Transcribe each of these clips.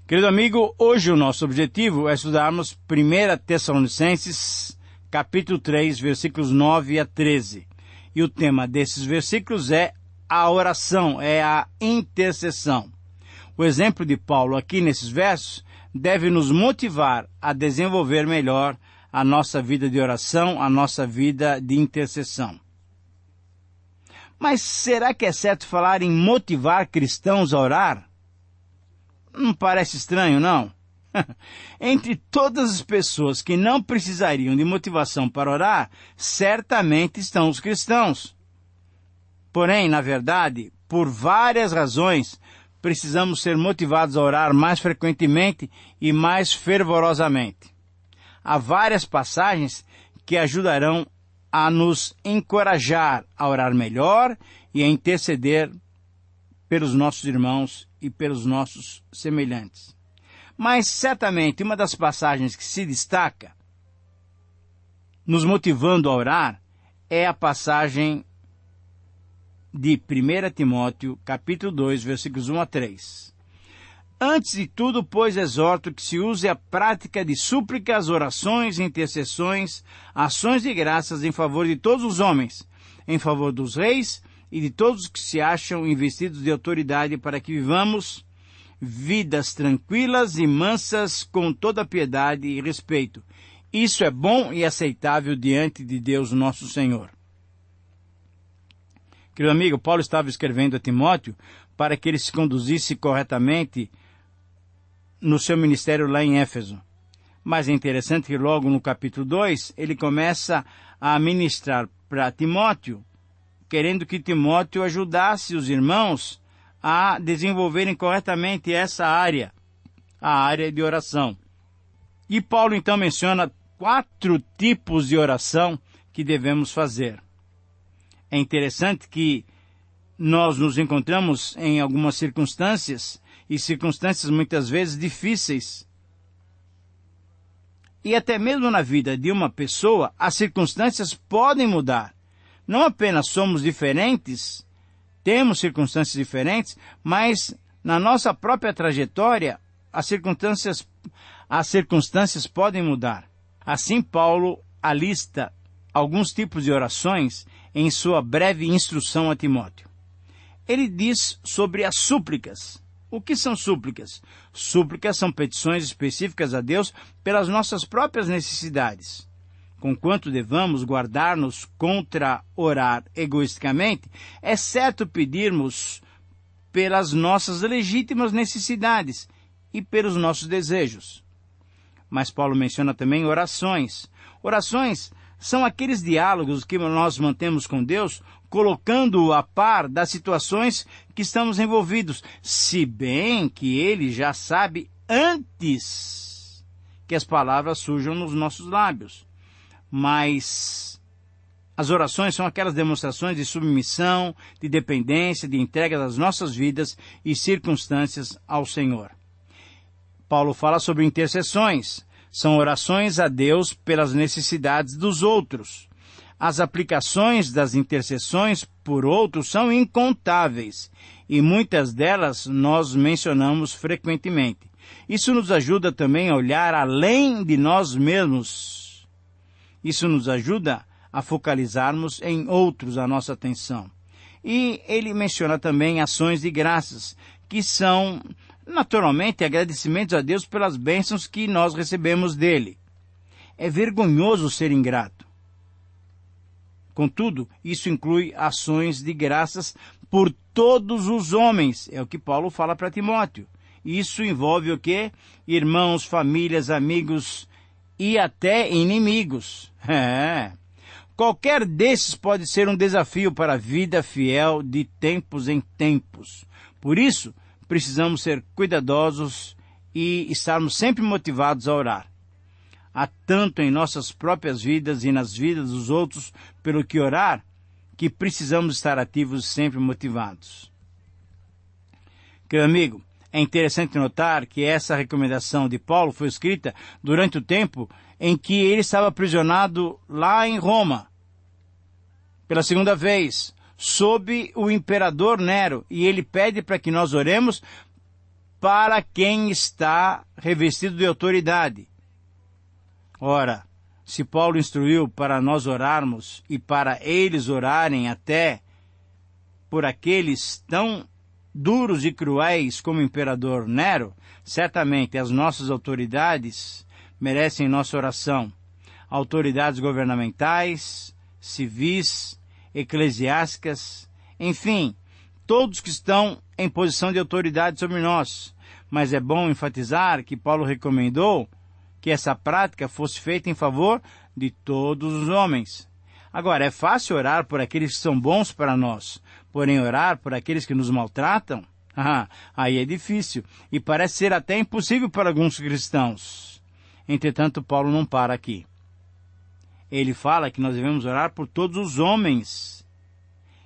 Querido amigo, hoje o nosso objetivo é estudarmos 1 Tessalonicenses, capítulo 3, versículos 9 a 13. E o tema desses versículos é a oração, é a intercessão. O exemplo de Paulo aqui nesses versos deve nos motivar a desenvolver melhor a nossa vida de oração, a nossa vida de intercessão. Mas será que é certo falar em motivar cristãos a orar? Não parece estranho, não? Entre todas as pessoas que não precisariam de motivação para orar, certamente estão os cristãos. Porém, na verdade, por várias razões, precisamos ser motivados a orar mais frequentemente e mais fervorosamente. Há várias passagens que ajudarão a nos encorajar a orar melhor e a interceder pelos nossos irmãos e pelos nossos semelhantes. Mas, certamente, uma das passagens que se destaca, nos motivando a orar, é a passagem de 1 Timóteo, capítulo 2, versículos 1 a 3. Antes de tudo, pois, exorto que se use a prática de súplicas, orações, intercessões, ações de graças em favor de todos os homens, em favor dos reis e de todos que se acham investidos de autoridade, para que vivamos vidas tranquilas e mansas com toda piedade e respeito. Isso é bom e aceitável diante de Deus nosso Senhor. Querido amigo, Paulo estava escrevendo a Timóteo para que ele se conduzisse corretamente no seu ministério lá em Éfeso. Mas é interessante que logo no capítulo 2, ele começa a ministrar para Timóteo, querendo que Timóteo ajudasse os irmãos a desenvolverem corretamente essa área, a área de oração. E Paulo então menciona 4 tipos de oração que devemos fazer. É interessante que nós nos encontramos em algumas circunstâncias, e circunstâncias muitas vezes difíceis. E até mesmo na vida de uma pessoa, as circunstâncias podem mudar. Não apenas somos diferentes, temos circunstâncias diferentes, mas na nossa própria trajetória, as circunstâncias podem mudar. Assim, Paulo alista alguns tipos de orações em sua breve instrução a Timóteo. Ele diz sobre as súplicas. O que são súplicas? Súplicas são petições específicas a Deus pelas nossas próprias necessidades. Conquanto devamos guardar-nos contra orar egoisticamente, é certo pedirmos pelas nossas legítimas necessidades e pelos nossos desejos. Mas Paulo menciona também orações. Orações são aqueles diálogos que nós mantemos com Deus, colocando-o a par das situações que estamos envolvidos, se bem que Ele já sabe antes que as palavras surjam nos nossos lábios. Mas as orações são aquelas demonstrações de submissão, de dependência, de entrega das nossas vidas e circunstâncias ao Senhor. Paulo fala sobre intercessões. São orações a Deus pelas necessidades dos outros. As aplicações das intercessões por outros são incontáveis, e muitas delas nós mencionamos frequentemente. Isso nos ajuda também a olhar além de nós mesmos. Isso nos ajuda a focalizarmos em outros a nossa atenção. E ele menciona também ações de graças, que são, naturalmente, agradecimentos a Deus pelas bênçãos que nós recebemos dele. É vergonhoso ser ingrato. Contudo, isso inclui ações de graças por todos os homens. É o que Paulo fala para Timóteo. Isso envolve o quê? Irmãos, famílias, amigos e até inimigos. Qualquer desses pode ser um desafio para a vida fiel de tempos em tempos. Por isso, precisamos ser cuidadosos e estarmos sempre motivados a orar. Há tanto em nossas próprias vidas e nas vidas dos outros pelo que orar, que precisamos estar ativos e sempre motivados. Querido amigo, é interessante notar que essa recomendação de Paulo foi escrita durante o tempo em que ele estava aprisionado lá em Roma, pela segunda vez, sob o imperador Nero, e ele pede para que nós oremos para quem está revestido de autoridade. Ora, se Paulo instruiu para nós orarmos e para eles orarem até por aqueles tão duros e cruéis como o imperador Nero, certamente as nossas autoridades merecem nossa oração. Autoridades governamentais, civis, eclesiásticas, enfim, todos que estão em posição de autoridade sobre nós. Mas é bom enfatizar que Paulo recomendou que essa prática fosse feita em favor de todos os homens. Agora, é fácil orar por aqueles que são bons para nós, porém orar por aqueles que nos maltratam? Aí é difícil, e parece ser até impossível para alguns cristãos. Entretanto, Paulo não para aqui. Ele fala que nós devemos orar por todos os homens.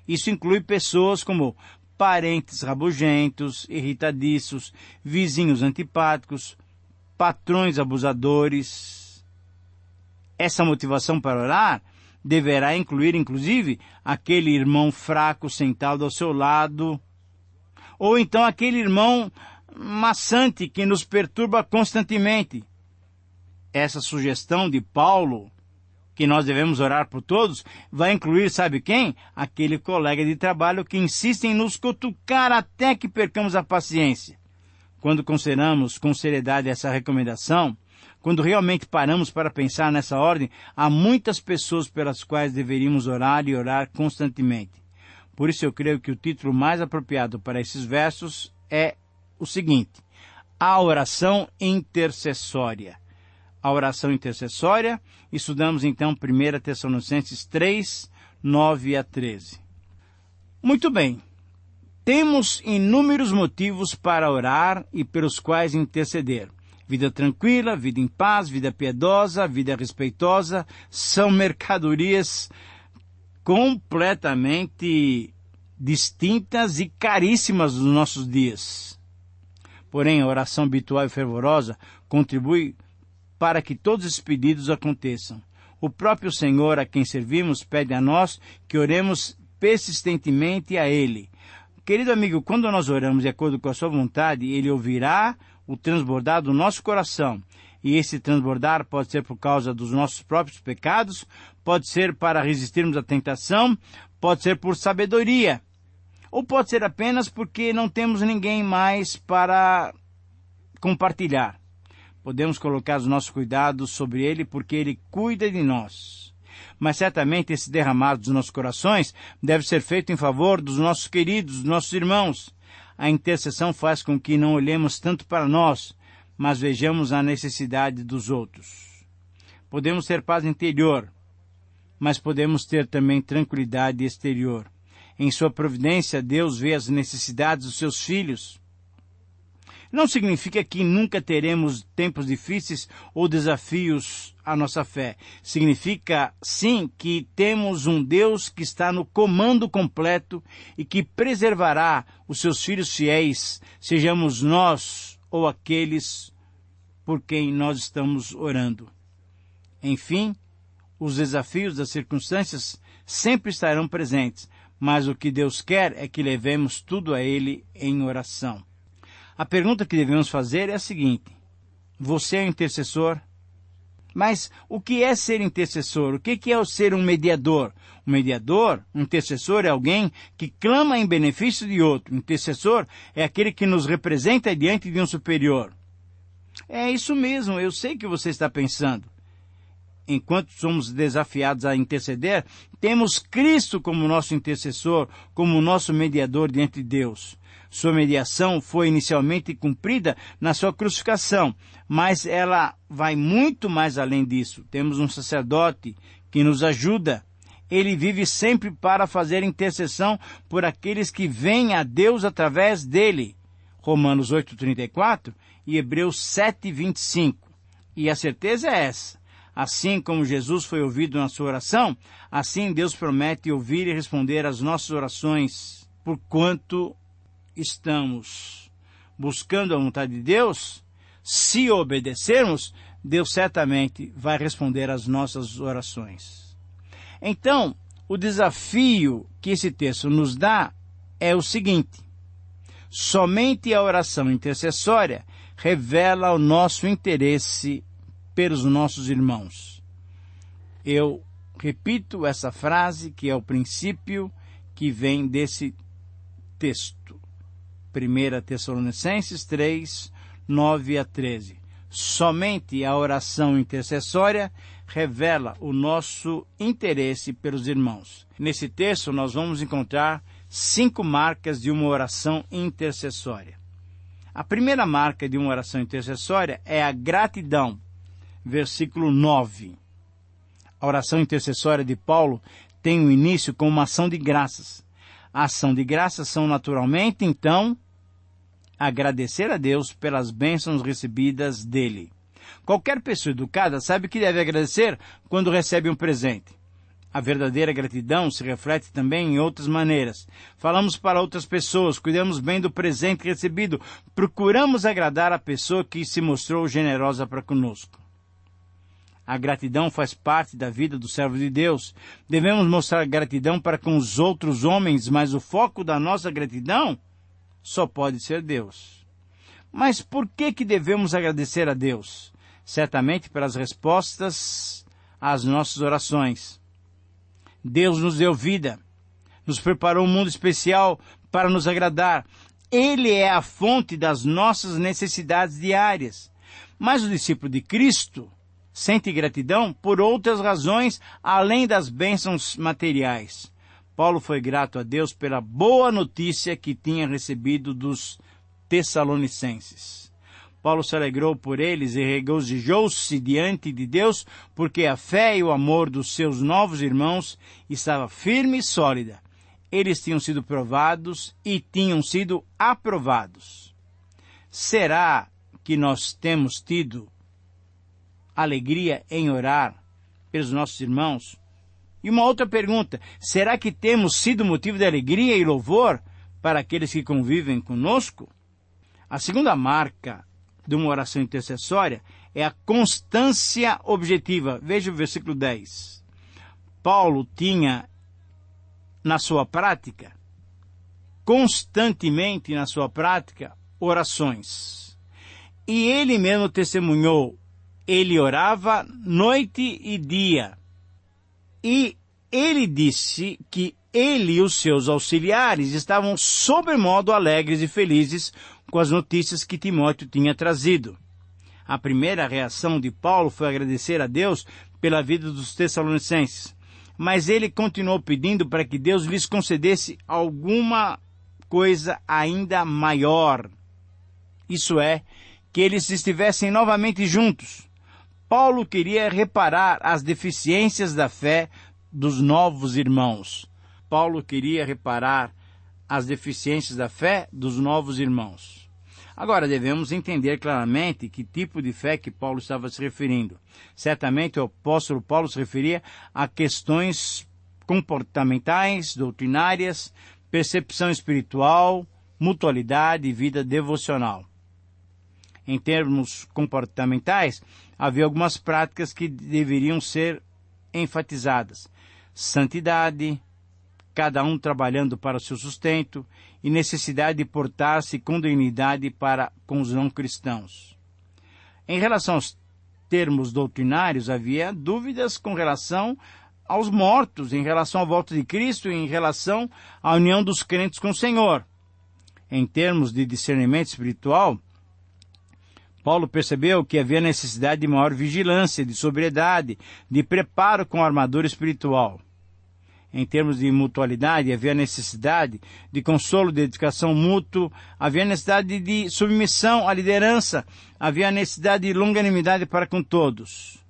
Isso inclui pessoas como parentes rabugentos, irritadiços, vizinhos antipáticos, patrões abusadores. Essa motivação para orar deverá incluir, inclusive, aquele irmão fraco sentado ao seu lado, ou então aquele irmão maçante que nos perturba constantemente. Essa sugestão de Paulo, que nós devemos orar por todos, vai incluir, sabe quem? Aquele colega de trabalho que insiste em nos cutucar até que percamos a paciência. Quando consideramos com seriedade essa recomendação, quando realmente paramos para pensar nessa ordem, há muitas pessoas pelas quais deveríamos orar e orar constantemente. Por isso eu creio que o título mais apropriado para esses versos é o seguinte: a oração intercessória. A oração intercessória, estudamos então 1 Tessalonicenses 3, 9 a 13. Muito bem. Temos inúmeros motivos para orar e pelos quais interceder. Vida tranquila, vida em paz, vida piedosa, vida respeitosa, são mercadorias completamente distintas e caríssimas dos nossos dias. Porém, a oração habitual e fervorosa contribui para que todos esses pedidos aconteçam. O próprio Senhor a quem servimos pede a nós que oremos persistentemente a Ele. Querido amigo, quando nós oramos de acordo com a sua vontade, Ele ouvirá o transbordar do nosso coração. E esse transbordar pode ser por causa dos nossos próprios pecados, pode ser para resistirmos à tentação, pode ser por sabedoria, ou pode ser apenas porque não temos ninguém mais para compartilhar. Podemos colocar os nossos cuidados sobre Ele porque Ele cuida de nós. Mas certamente esse derramar dos nossos corações deve ser feito em favor dos nossos queridos, dos nossos irmãos. A intercessão faz com que não olhemos tanto para nós, mas vejamos a necessidade dos outros. Podemos ter paz interior, mas podemos ter também tranquilidade exterior. Em sua providência, Deus vê as necessidades dos seus filhos. Não significa que nunca teremos tempos difíceis ou desafios à nossa fé. Significa, sim, que temos um Deus que está no comando completo e que preservará os seus filhos fiéis, sejamos nós ou aqueles por quem nós estamos orando. Enfim, os desafios das circunstâncias sempre estarão presentes, mas o que Deus quer é que levemos tudo a Ele em oração. A pergunta que devemos fazer é a seguinte: você é um intercessor? Mas o que é ser intercessor? O que é ser um mediador? Um mediador, um intercessor, é alguém que clama em benefício de outro. O intercessor é aquele que nos representa diante de um superior. É isso mesmo, eu sei que você está pensando. Enquanto somos desafiados a interceder, temos Cristo como nosso intercessor, como nosso mediador diante de Deus. Sua mediação foi inicialmente cumprida na sua crucificação, mas ela vai muito mais além disso. Temos um sacerdote que nos ajuda. Ele vive sempre para fazer intercessão por aqueles que vêm a Deus através dele. Romanos 8:34 e Hebreus 7:25. E a certeza é essa. Assim como Jesus foi ouvido na sua oração, assim Deus promete ouvir e responder às nossas orações, porquanto estamos buscando a vontade de Deus. Se obedecermos, Deus certamente vai responder às nossas orações. Então, o desafio que esse texto nos dá é o seguinte: Somente a oração intercessória revela o nosso interesse pelos nossos irmãos. Eu repito essa frase, que é o princípio que vem desse texto. 1 Tessalonicenses 3, 9 a 13. Somente a oração intercessória revela o nosso interesse pelos irmãos. Nesse texto nós vamos encontrar 5 marcas de uma oração intercessória. A primeira marca de uma oração intercessória é a gratidão. Versículo 9. A oração intercessória de Paulo tem um início com uma ação de graças. A ação de graças são naturalmente, então, agradecer a Deus pelas bênçãos recebidas dele. Qualquer pessoa educada sabe que deve agradecer quando recebe um presente. A verdadeira gratidão se reflete também em outras maneiras. Falamos para outras pessoas, cuidamos bem do presente recebido, procuramos agradar a pessoa que se mostrou generosa para conosco. A gratidão faz parte da vida do servo de Deus. Devemos mostrar gratidão para com os outros homens, mas o foco da nossa gratidão só pode ser Deus. Mas por que devemos agradecer a Deus? Certamente pelas respostas às nossas orações. Deus nos deu vida, nos preparou um mundo especial para nos agradar. Ele é a fonte das nossas necessidades diárias. Mas o discípulo de Cristo sente gratidão por outras razões além das bênçãos materiais. Paulo foi grato a Deus pela boa notícia que tinha recebido dos Tessalonicenses. Paulo se alegrou por eles e regozijou-se diante de Deus, porque a fé e o amor dos seus novos irmãos estava firme e sólida. Eles tinham sido provados e tinham sido aprovados. Será que nós temos tido alegria em orar pelos nossos irmãos? E uma outra pergunta, será que temos sido motivo de alegria e louvor para aqueles que convivem conosco? A segunda marca de uma oração intercessória é a constância objetiva. Veja o versículo 10. Paulo tinha constantemente na sua prática, orações. E ele mesmo testemunhou, ele orava noite e dia. E ele disse que ele e os seus auxiliares estavam sobremodo alegres e felizes com as notícias que Timóteo tinha trazido. A primeira reação de Paulo foi agradecer a Deus pela vida dos Tessalonicenses, mas ele continuou pedindo para que Deus lhes concedesse alguma coisa ainda maior. Isso é, que eles estivessem novamente juntos. Paulo queria reparar as deficiências da fé dos novos irmãos. Agora, devemos entender claramente que tipo de fé que Paulo estava se referindo. Certamente o apóstolo Paulo se referia a questões comportamentais, doutrinárias, percepção espiritual, mutualidade e vida devocional. Em termos comportamentais, havia algumas práticas que deveriam ser enfatizadas. Santidade, cada um trabalhando para o seu sustento, e necessidade de portar-se com dignidade para com os não cristãos. Em relação aos termos doutrinários, havia dúvidas com relação aos mortos, em relação à volta de Cristo e em relação à união dos crentes com o Senhor. Em termos de discernimento espiritual, Paulo percebeu que havia necessidade de maior vigilância, de sobriedade, de preparo com a armadura espiritual. Em termos de mutualidade, havia necessidade de consolo, de dedicação mútua, havia necessidade de submissão à liderança, havia necessidade de longanimidade para com todos.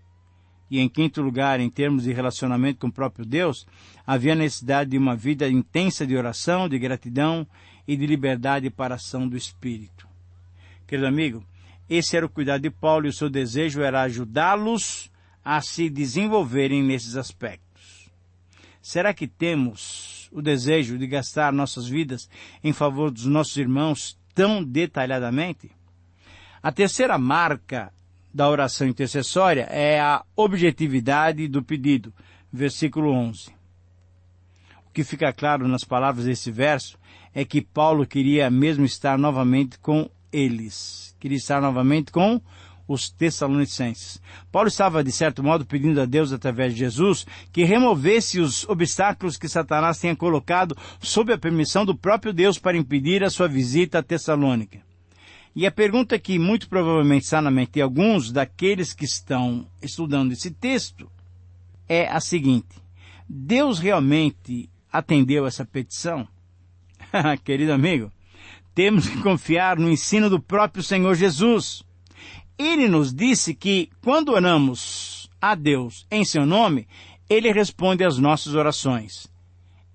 E em quinto lugar, em termos de relacionamento com o próprio Deus, havia necessidade de uma vida intensa de oração, de gratidão e de liberdade para a ação do Espírito. Querido amigo, esse era o cuidado de Paulo e o seu desejo era ajudá-los a se desenvolverem nesses aspectos. Será que temos o desejo de gastar nossas vidas em favor dos nossos irmãos tão detalhadamente? A terceira marca da oração intercessória é a objetividade do pedido, versículo 11. O que fica claro nas palavras desse verso é que Paulo queria mesmo estar novamente com eles. Queria estar novamente com os Tessalonicenses. Paulo estava, de certo modo, pedindo a Deus, através de Jesus, que removesse os obstáculos que Satanás tinha colocado sob a permissão do próprio Deus para impedir a sua visita a Tessalônica. E a pergunta que muito provavelmente está na mente de alguns daqueles que estão estudando esse texto é a seguinte: Deus realmente atendeu essa petição? Querido amigo, temos que confiar no ensino do próprio Senhor Jesus. Ele nos disse que, quando oramos a Deus em seu nome, Ele responde às nossas orações.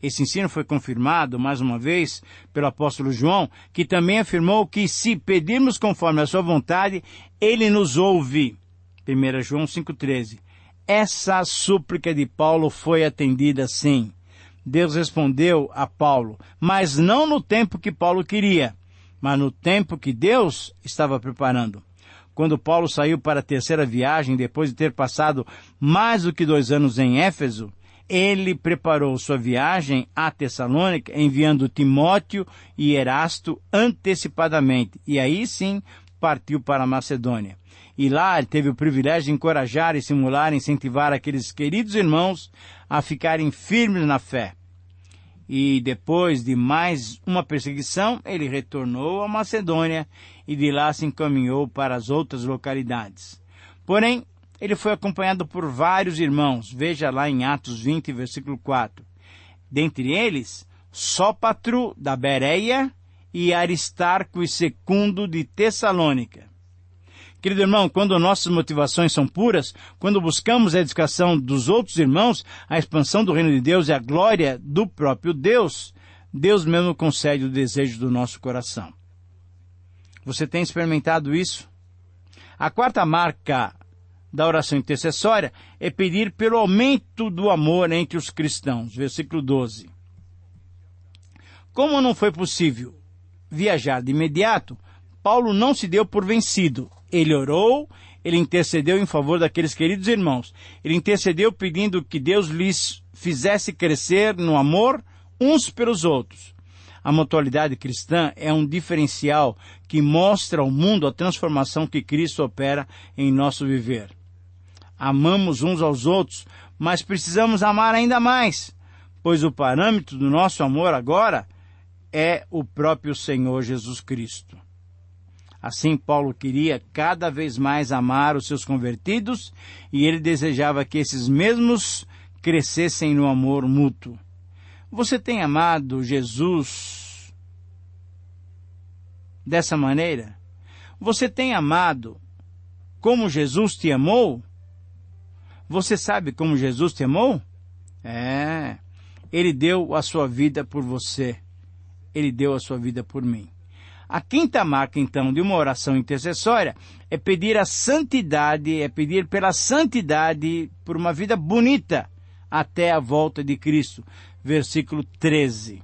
Esse ensino foi confirmado, mais uma vez, pelo apóstolo João, que também afirmou que, se pedirmos conforme a sua vontade, Ele nos ouve. 1 João 5,13. Essa súplica de Paulo foi atendida sim. Deus respondeu a Paulo, mas não no tempo que Paulo queria, mas no tempo que Deus estava preparando. Quando Paulo saiu para a terceira viagem, depois de ter passado mais do que 2 anos em Éfeso, ele preparou sua viagem a Tessalônica, enviando Timóteo e Erasto antecipadamente, e aí sim partiu para a Macedônia. E lá ele teve o privilégio de encorajar, estimular e incentivar aqueles queridos irmãos a ficarem firmes na fé. E depois de mais uma perseguição, ele retornou à Macedônia e de lá se encaminhou para as outras localidades. Porém, ele foi acompanhado por vários irmãos, veja lá em Atos 20, versículo 4. Dentre eles, Sópatro da Bereia e Aristarco e Secundo de Tessalônica. Querido irmão, quando nossas motivações são puras, quando buscamos a edificação dos outros irmãos, a expansão do reino de Deus e a glória do próprio Deus, Deus mesmo concede o desejo do nosso coração. Você tem experimentado isso? A quarta marca da oração intercessória é pedir pelo aumento do amor entre os cristãos. Versículo 12. Como não foi possível viajar de imediato, Paulo não se deu por vencido. Ele orou, ele intercedeu em favor daqueles queridos irmãos. Ele intercedeu pedindo que Deus lhes fizesse crescer no amor uns pelos outros. A mutualidade cristã é um diferencial que mostra ao mundo a transformação que Cristo opera em nosso viver. Amamos uns aos outros, mas precisamos amar ainda mais, pois o parâmetro do nosso amor agora é o próprio Senhor Jesus Cristo. Assim, Paulo queria cada vez mais amar os seus convertidos e ele desejava que esses mesmos crescessem no amor mútuo. Você tem amado Jesus dessa maneira? Você tem amado como Jesus te amou? Você sabe como Jesus te amou? Ele deu a sua vida por você. Ele deu a sua vida por mim. A quinta marca, então, de uma oração intercessória é pedir a santidade, é pedir pela santidade por uma vida bonita até a volta de Cristo. Versículo 13.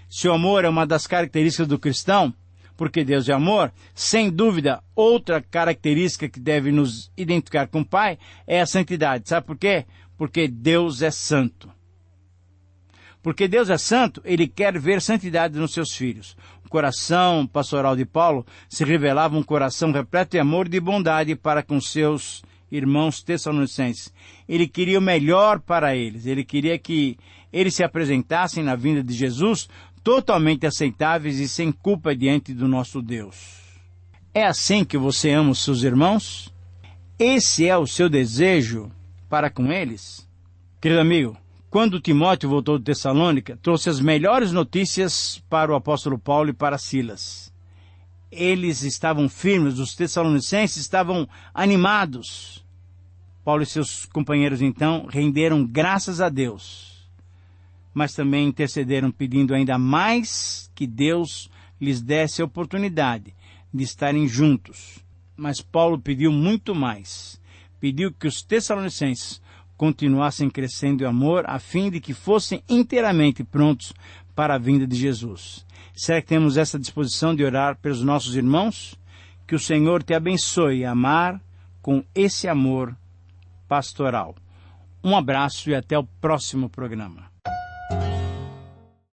Se o amor é uma das características do cristão, porque Deus é amor, sem dúvida, outra característica que deve nos identificar com o Pai é a santidade. Sabe por quê? Porque Deus é santo. Porque Deus é santo, Ele quer ver santidade nos seus filhos. O coração pastoral de Paulo se revelava um coração repleto de amor e de bondade para com seus irmãos tessalonicenses. Ele queria o melhor para eles. Ele queria que eles se apresentassem na vinda de Jesus totalmente aceitáveis e sem culpa diante do nosso Deus. É assim que você ama os seus irmãos? Esse é o seu desejo para com eles? Querido amigo, quando Timóteo voltou de Tessalônica, trouxe as melhores notícias para o apóstolo Paulo e para Silas. Eles estavam firmes, os tessalonicenses estavam animados. Paulo e seus companheiros, então, renderam graças a Deus, mas também intercederam pedindo ainda mais que Deus lhes desse a oportunidade de estarem juntos. Mas Paulo pediu muito mais. Pediu que os tessalonicenses continuassem crescendo em amor, a fim de que fossem inteiramente prontos para a vinda de Jesus. Será que temos essa disposição de orar pelos nossos irmãos? Que o Senhor te abençoe a amar com esse amor pastoral. Um abraço e até o próximo programa.